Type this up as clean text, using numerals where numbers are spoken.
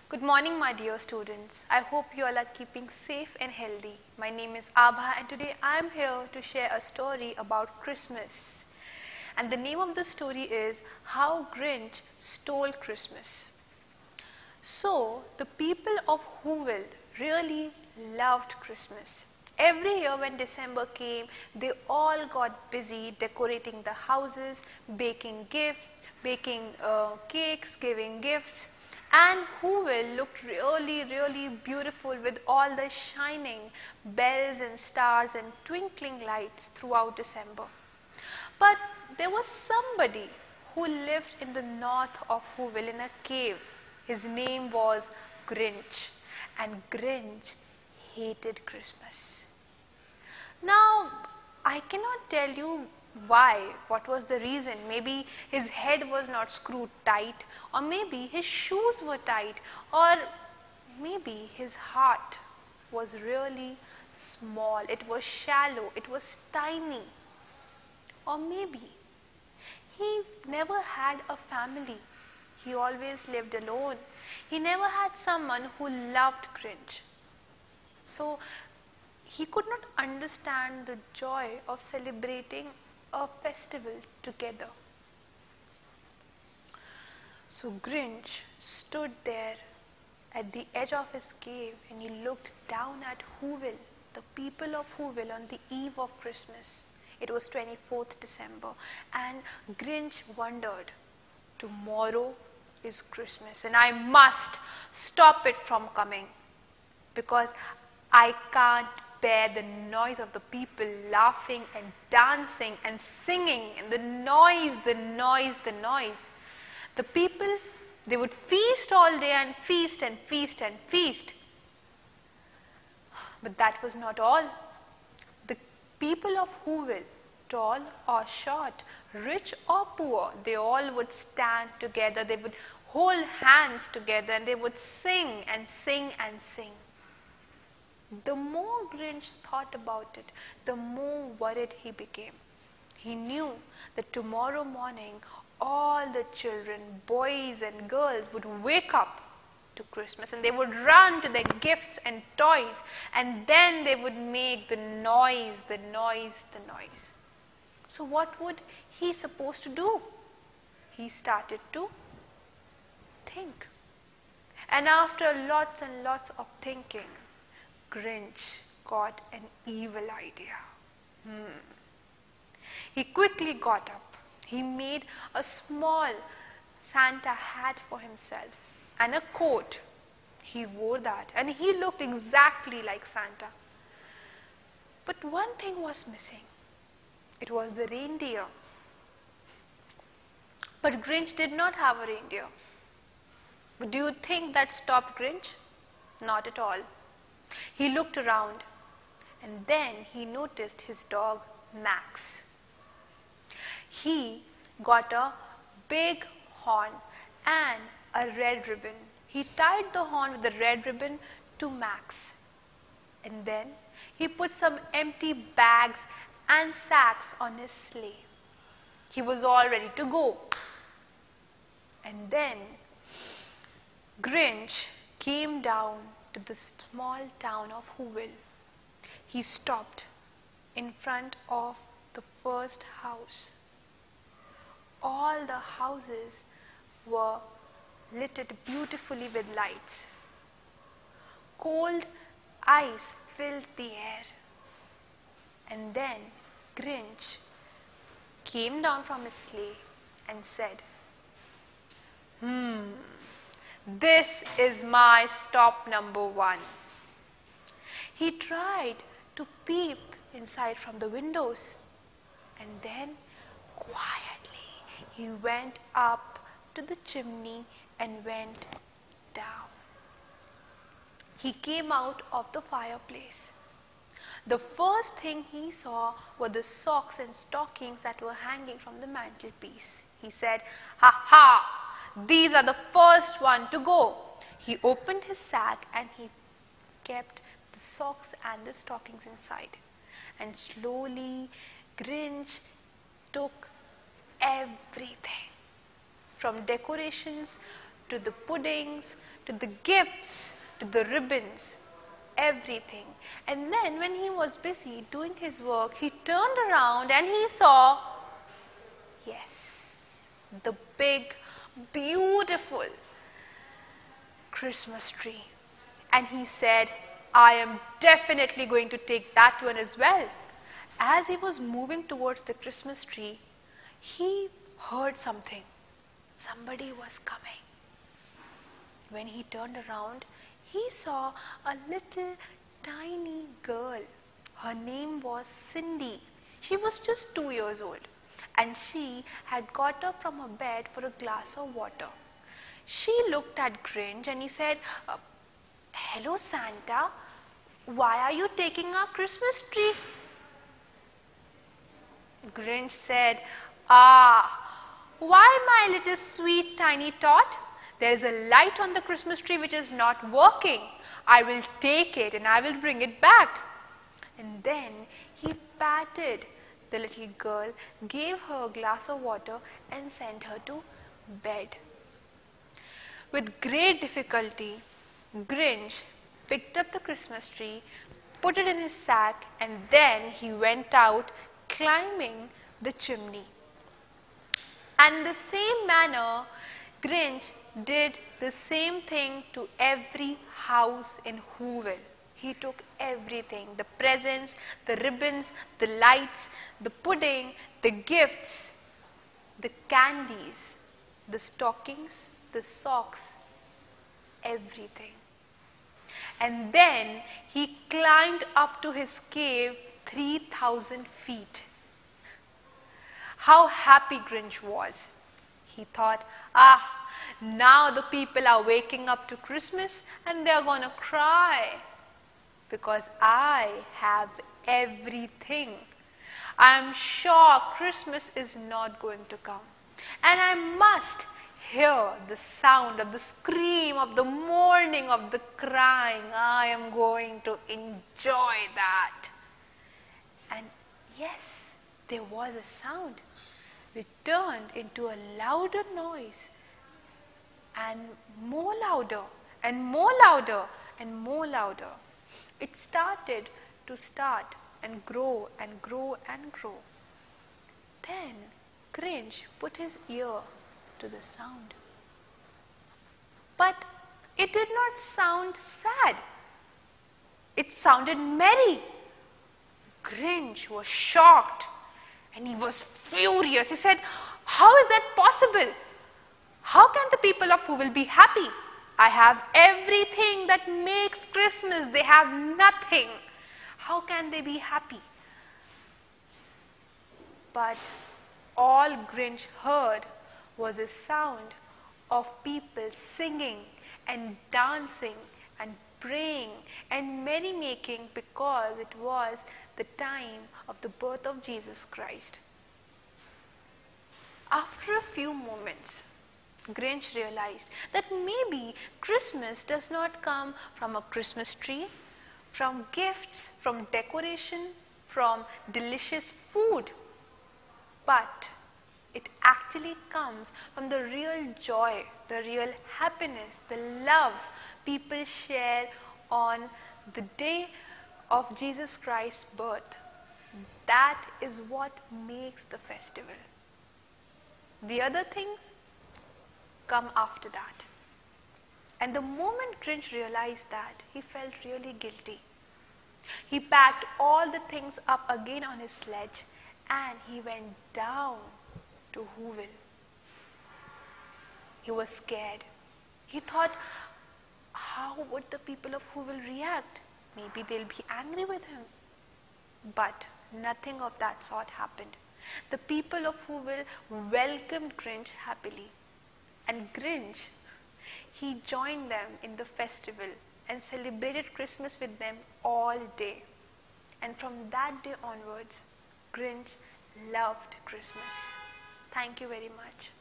Good morning, my dear students. I hope you all are keeping safe and healthy. My name is Abha and today I am here to share a story about Christmas. And the name of the story is How Grinch Stole Christmas. So, the people of Whoville really loved Christmas. Every year when December came, they all got busy decorating the houses, baking gifts, baking cakes, giving gifts. And Whoville looked really beautiful with all the shining bells and stars and twinkling lights throughout December. But there was somebody who lived in the north of Whoville in a cave. His name was Grinch, and Grinch hated Christmas. Now, I cannot tell you why, what was the reason. Maybe his head was not screwed tight, or maybe his shoes were tight, or maybe his heart was really small, it was shallow, it was tiny. Or maybe he never had a family. He always lived alone. He never had someone who loved Grinch. So he could not understand the joy of celebrating a festival together. So Grinch stood there at the edge of his cave and he looked down at Whoville, the people of Whoville, on the eve of Christmas. It was 24th December, and Grinch wondered, tomorrow is Christmas and I must stop it from coming because I can't bear the noise of the people laughing and dancing and singing, and the noise. The people, they would feast all day and feast and feast and feast. But that was not all. The people of Whoville, tall or short, rich or poor, they all would stand together, they would hold hands together, and they would sing and sing and sing. The more Grinch thought about it, the more worried he became. He knew that tomorrow morning all the children, boys and girls, would wake up to Christmas and they would run to their gifts and toys, and then they would make the noise. So what would he supposed to do? He started to think. And after lots and lots of thinking, Grinch got an evil idea. He quickly got up. He made a small Santa hat for himself and a coat. He wore that and he looked exactly like Santa. But one thing was missing. It was the reindeer. But Grinch did not have a reindeer. But do you think that stopped Grinch? Not at all. He looked around and then he noticed his dog Max. He got a big horn and a red ribbon. He tied the horn with the red ribbon to Max. And then he put some empty bags and sacks on his sleigh. He was all ready to go. And then Grinch came down to the small town of Whoville. He stopped in front of the first house. All the houses were lit beautifully with lights. Cold ice filled the air. And then Grinch came down from his sleigh and said, this is my stop number 1. He tried to peep inside from the windows, and then quietly he went up to the chimney and went down. He came out of the fireplace. The first thing he saw were the socks and stockings that were hanging from the mantelpiece. He said, "Ha ha! These are the first one to go." He opened his sack and he kept the socks and the stockings inside. And slowly Grinch took everything, from decorations to the puddings, to the gifts, to the ribbons, everything. And then when he was busy doing his work, he turned around and he saw, yes, the big, beautiful Christmas tree. And he said, I am definitely going to take that one as well. As he was moving towards the Christmas tree, he heard something. Somebody was coming. When he turned around, he saw a little tiny girl. Her name was Cindy. She was just 2 years old, and she had got up from her bed for a glass of water. She looked at Grinch and he said, hello Santa, why are you taking our Christmas tree? Grinch said, why my little sweet tiny tot? There is a light on the Christmas tree which is not working. I will take it and I will bring it back. And then he patted the little girl, gave her a glass of water and sent her to bed. With great difficulty, Grinch picked up the Christmas tree, put it in his sack, and then he went out climbing the chimney. And in the same manner, Grinch did the same thing to every house in Whoville. He took everything, the presents, the ribbons, the lights, the pudding, the gifts, the candies, the stockings, the socks, everything. And then he climbed up to his cave 3,000 feet. How happy Grinch was. He thought, now the people are waking up to Christmas and they are going to cry because I have everything. I am sure Christmas is not going to come. And I must hear the sound of the scream, of the mourning, of the crying. I am going to enjoy that. And yes, there was a sound. It turned into a louder noise, and more louder, and more louder, and more louder. It started to start and grow and grow and grow. Then Grinch put his ear to the sound. But it did not sound sad. It sounded merry. Grinch was shocked and he was furious. He said, how is that possible? How can the people of Whoville be happy? I have everything that makes Christmas. They have nothing. How can they be happy? But all Grinch heard was a sound of people singing and dancing and praying and merrymaking because it was the time of the birth of Jesus Christ. After a few moments, Grinch realized that maybe Christmas does not come from a Christmas tree, from gifts, from decoration, from delicious food, but it actually comes from the real joy, the real happiness, the love people share on the day of Jesus Christ's birth. That is what makes the festival. The other things come after that. And the moment Grinch realized that, he felt really guilty. He packed all the things up again on his sledge and he went down to Whoville. He was scared. He thought, how would the people of Whoville react? Maybe they'll be angry with him. But nothing of that sort happened. The people of Whoville welcomed Grinch happily. And Grinch, he joined them in the festival and celebrated Christmas with them all day. And from that day onwards, Grinch loved Christmas. Thank you very much.